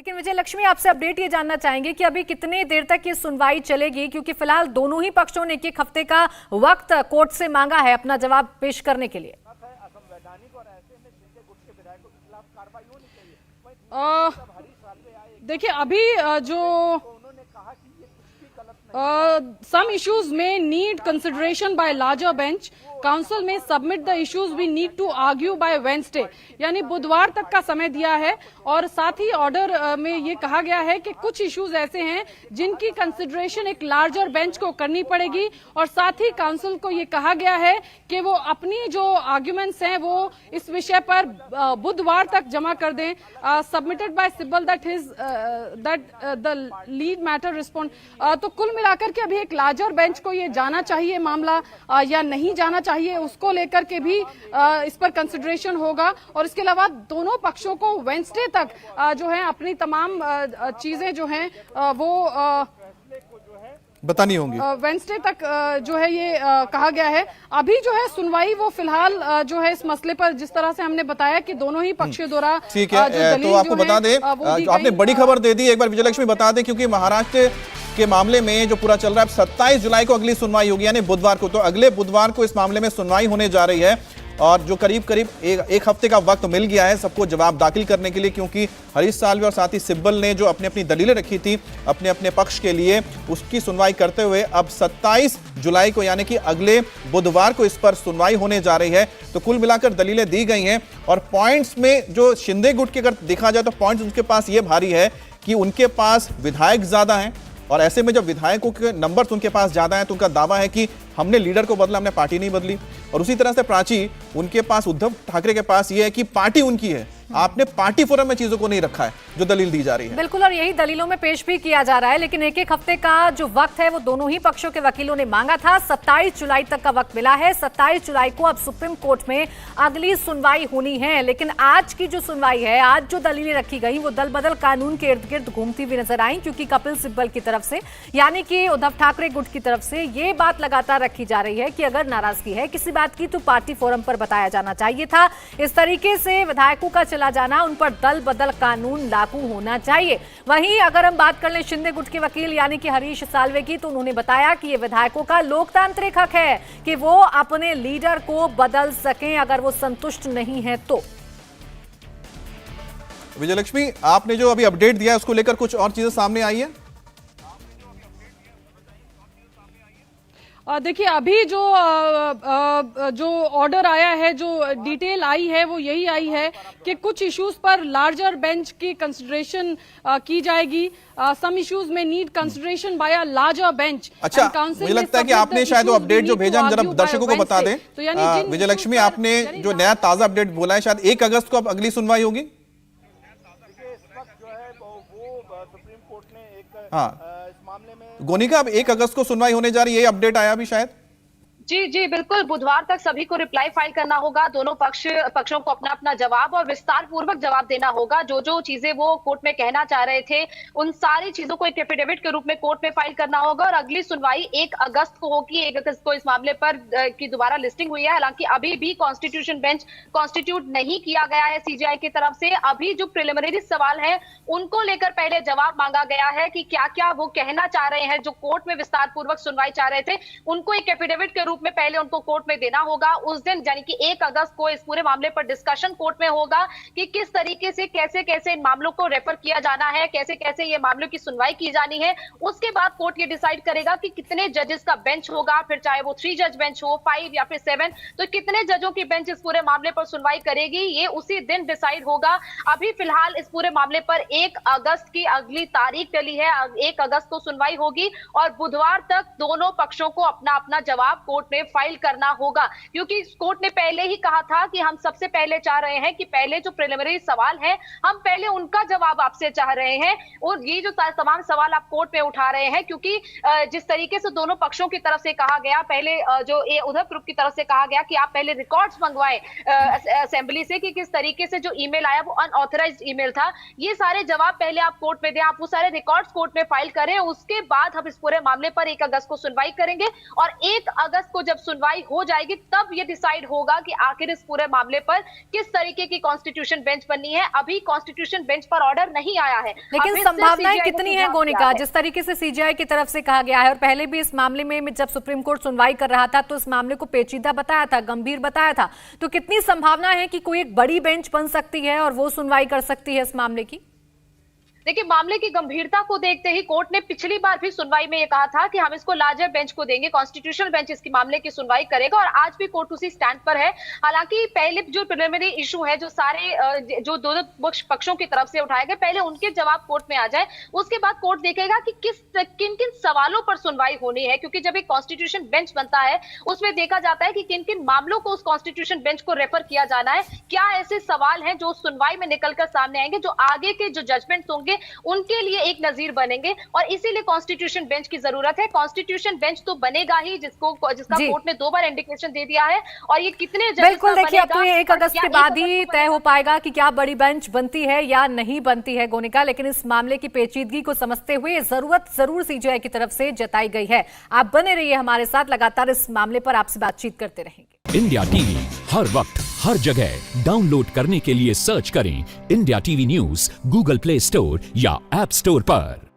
लेकिन विजय लक्ष्मी, आपसे अपडेट ये जानना चाहेंगे कि अभी कितने देर तक ये सुनवाई चलेगी, क्योंकि फिलहाल दोनों ही पक्षों ने एक हफ्ते का वक्त कोर्ट से मांगा है अपना जवाब पेश करने के लिए। देखिए, अभी जो some issues may need consideration by larger bench. Council में submit the issues we need to argue by Wednesday, यानी बुधवार तक का समय दिया है। और साथ ही ऑर्डर में ये कहा गया है कि कुछ इश्यूज ऐसे हैं जिनकी कंसिडरेशन एक लार्जर बेंच को करनी पड़ेगी। और साथ ही काउंसिल को ये कहा गया है कि वो अपनी जो आर्ग्यूमेंट्स हैं वो इस विषय पर बुधवार तक जमा कर दें, submitted by Sibal that the lead matter respond. तो कुल मिलाकर के अभी एक लार्जर बेंच को ये जाना चाहिए मामला या नहीं जाना चाहिए, उसको लेकर के भी इस पर कंसिडरेशन होगा। और इसके अलावा दोनों पक्षों को वेडनेसडे तक जो है अपनी तमाम चीजें जो हैं वो बतानी होंगी। वेडनेसडे तक जो है ये कहा गया है। अभी जो है सुनवाई वो फिलहाल जो है इस मसले पर जिस तरह से हमने बताया कि दोनों ही पक्षों द्वारा ठीक है, तो आपको बता दें, आपने बड़ी खबर दे दी, एक बार विजय लक्ष्मी बता दें, क्योंकि महाराष्ट्र के मामले में जो पूरा चल रहा है, 27 जुलाई को अगली सुनवाई होगी, यानी बुधवार को। तो अगले बुधवार को इस मामले में सुनवाई होने जा रही है और जो करीब करीब एक हफ्ते का वक्त मिल गया है सबको जवाब दाखिल करने के लिए, क्योंकि हरीश साल्वे और साथ ही सिब्बल ने जो अपनी अपनी दलीलें रखी थी अपने अपने पक्ष के लिए, उसकी सुनवाई करते हुए अब 27 जुलाई को यानी कि अगले बुधवार को इस पर सुनवाई होने जा रही है। तो कुल मिलाकर दलीलें दी गई हैं और पॉइंट्स में जो शिंदे गुट के अगर देखा जाए तो पॉइंट्स उनके पास ये भारी है कि उनके पास विधायक ज्यादा हैं और ऐसे में जब विधायकों के नंबर्स उनके पास ज्यादा हैं तो उनका दावा है कि हमने लीडर को बदला, हमने पार्टी नहीं बदली। और उसी तरह से प्राची, उनके पास उद्धव ठाकरे के पास ये है कि पार्टी उनकी है, आपने पार्टी फोरम में चीजों को नहीं रखा है, जो दलील दी जा रही है। बिल्कुल, और यही दलीलों में पेश भी किया जा रहा है। लेकिन एक हफ्ते का जो वक्त है वो दोनों ही पक्षों के वकीलों ने मांगा था। 27 जुलाई तक का वक्त मिला है। 27 जुलाई को अब सुप्रीम कोर्ट में अगली सुनवाई होनी है। लेकिन आज की जो सुनवाई है, आज जो दलीलें रखी गई वो दल बदल कानून के इर्द गिर्द घूमती हुई नजर आई, क्योंकि कपिल सिब्बल की तरफ से यानी कि उद्धव ठाकरे गुट की तरफ से ये बात लगातार रखी जा रही है कि अगर नाराजगी है किसी बात की तो पार्टी फोरम पर बताया जाना चाहिए था। इस तरीके से विधायकों का चला जाना, उन पर दल बदल कानून लागू होना चाहिए। वहीं अगर हम बात कर लें शिंदे गुट के वकील यानी कि हरीश साल्वे की, तो उन्होंने बताया कि ये विधायकों का लोकतांत्रिक हक है कि वो अपने लीडर को बदल सकें अगर वो संतुष्ट नहीं है तो। विजय लक्ष्मी, आपने जो अभी अपडेट दिया है उसको लेकर कुछ और चीजें सामने आई है? देखिए, अभी जो ऑर्डर आया है, जो डिटेल आई है वो यही आई है कि कुछ इश्यूज पर लार्जर बेंच की कंसिडरेशन की जाएगी। सम इश्यूज में need consideration by a larger bench. अच्छा, मुझे लगता है कि आपने शायद वो अपडेट जो भेजा, हम जरा दर्शकों को बता दें। तो विजय लक्ष्मी, आपने जो नया ताजा अपडेट बोला है, शायद 1 अगस्त को अब अगली सुनवाई होगी। हाँ, इस मामले में गोनिका अब 1 अगस्त को सुनवाई होने जा रही है, ये अपडेट आया अभी शायद। जी जी बिल्कुल, बुधवार तक सभी को रिप्लाई फाइल करना होगा। दोनों पक्षों को अपना अपना जवाब और विस्तार पूर्वक जवाब देना होगा। जो जो चीजें वो कोर्ट में कहना चाह रहे थे उन सारी चीजों को एक एफिडेविट के रूप में कोर्ट में फाइल करना होगा। और अगली सुनवाई 1 अगस्त को होगी। 1 अगस्त को इस मामले पर की दोबारा लिस्टिंग हुई है। हालांकि अभी भी कॉन्स्टिट्यूशन बेंच कॉन्स्टिट्यूट नहीं किया गया है सीजेआई की तरफ से। अभी जो प्रिलिमिनरी सवाल है उनको लेकर पहले जवाब मांगा गया है कि क्या क्या वो कहना चाह रहे हैं। जो कोर्ट में विस्तार पूर्वक सुनवाई चाह रहे थे उनको एक एफिडेविट के रूप में पहले उनको कोर्ट में देना होगा। उस दिन यानी कि 1 अगस्त को इस पूरे मामले पर डिस्कशन कोर्ट में होगा कि किस तरीके से कैसे कैसे इन मामलों को रेफर किया जाना है, कैसे कैसे ये मामलों की सुनवाई की जानी है। उसके बाद कोर्ट ये डिसाइड करेगा कि कितने जजेस का बेंच होगा, फिर चाहे वो 3 जज बेंच हो, 5 या फिर 7, तो कितने जजों की बेंच इस पूरे मामले पर सुनवाई करेगी, ये उसी दिन डिसाइड होगा। अभी फिलहाल इस पूरे मामले पर 1 अगस्त की अगली तारीख टली है। 1 अगस्त को सुनवाई होगी और बुधवार तक दोनों पक्षों को अपना अपना जवाब कोर्ट में फाइल करना होगा। क्योंकि कोर्ट ने पहले ही कहा था कि हम सबसे पहले चाह रहे हैं कि पहले जो प्रिलिमिनरी सवाल है हम पहले उनका जवाब आपसे चाह रहे हैं। और ये जो तमाम सवाल आप कोर्ट में उठा रहे हैं, क्योंकि जिस तरीके से दोनों पक्षों की तरफ से कहा गया, पहले जो उद्धव ग्रुप की तरफ से कहा गया कि आप पहले रिकॉर्ड्स मंगवाएं असेंबली से कि किस तरीके से जो ईमेल आया वो अनऑथराइज्ड ईमेल था। ये सारे जवाब पहले आप कोर्ट में दें, आप वो सारे रिकॉर्ड्स कोर्ट में फाइल करें। उसके बाद हम इस पूरे मामले पर 1 अगस्त को सुनवाई करेंगे और 1 अगस्त को जब सुनवाई हो जाएगी तब ये डिसाइड होगा कि आखिर इस पूरे मामले पर किस तरीके की कॉन्स्टिट्यूशन बेंच बननी है। अभी कॉन्स्टिट्यूशन बेंच पर ऑर्डर नहीं आया है, लेकिन संभावनाएं कितनी है गोनिका? जिस तरीके से सीजीआई की तरफ से कहा गया है और पहले भी इस मामले में जब सुप्रीम कोर्ट सुनवाई कर रहा था तो इस मामले को पेचीदा बताया था, गंभीर बताया था, तो कितनी संभावना है कि कोई एक बड़ी बेंच बन सकती है और वो सुनवाई कर सकती है इस मामले की? देखिए, मामले की गंभीरता को देखते ही कोर्ट ने पिछली बार भी सुनवाई में ये कहा था कि हम इसको लार्जर बेंच को देंगे, कॉन्स्टिट्यूशनल बेंच इसकी मामले की सुनवाई करेगा, और आज भी कोर्ट उसी स्टैंड पर है। हालांकि पहले जो प्रिलिमिनरी इशू है, जो सारे जो दोनों पक्षों की तरफ से उठाए गए, पहले उनके जवाब कोर्ट में आ जाए, उसके बाद कोर्ट देखेगा कि किन किन सवालों पर सुनवाई होनी है। क्योंकि जब एक कॉन्स्टिट्यूशन बेंच बनता है उसमें देखा जाता है कि किन किन मामलों को उस कॉन्स्टिट्यूशन बेंच को रेफर किया जाना है, क्या ऐसे सवाल हैं जो सुनवाई में निकलकर सामने आएंगे, जो आगे के जो जजमेंट होंगे उनके लिए एक नजीर बनेंगे, और इसीलिए कॉन्स्टिट्यूशन बेंच की जरूरत है। कॉन्स्टिट्यूशन बेंच तो बनेगा ही, जिसका कोर्ट ने 2 बार इंडिकेशन दे दिया है, और ये कितने बिल्कुल देखिए, अब तो ये 1 अगस्त के बाद ही तय हो पाएगा कि क्या बड़ी बेंच बनती है या नहीं बनती है गोनिका। लेकिन इस मामले की पेचीदगी को समझते हुए जरूरत जरूर सीजीआई की तरफ से जताई गई है। आप बने रहिए हमारे साथ, लगातार इस मामले पर आपसे बातचीत करते रहेंगे। इंडिया टीवी हर वक्त हर जगह डाउनलोड करने के लिए सर्च करें India TV news Google play store या ऐप स्टोर पर।